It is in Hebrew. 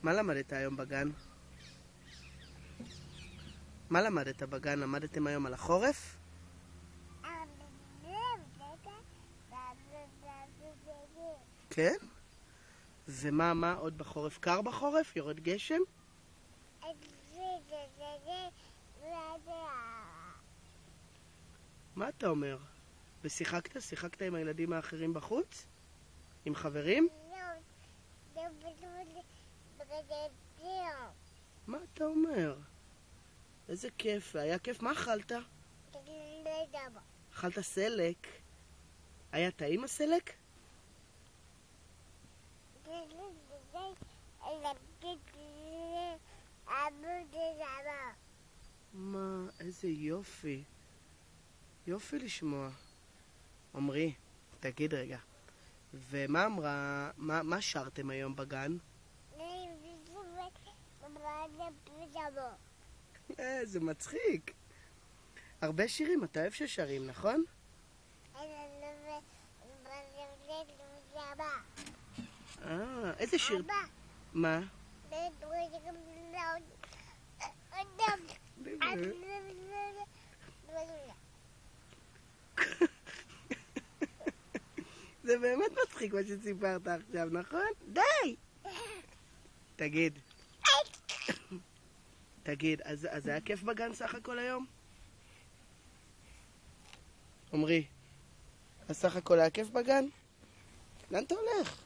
מה למדת היום בגן? מה למדת בגן? למדתם היום על החורף? כן? ומה עוד בחורף? קר בחורף? יורד גשם? מה אתה אומר? ושיחקת? שיחקת עם הילדים האחרים בחוץ? עם חברים? מה אתה אומר? איזה כיף, היה כיף. מה אכלת? אכלת סלק. היה טעים הסלק? מה, איזה יופי. יופי לשמוע. עמרי, תגיד רגע. ומה אמרה, מה שרתם היום בגן? זה מצחיק. הרבה שירים, אתה אוהב ששרים, נכון? איזה שיר? מה? זה באמת מצחיק מה שסיפרת עכשיו, נכון? די! תגיד, אז היה כיף בגן סך הכל היום? עמרי, אז סך הכל היה כיף בגן? לאן אתה הולך?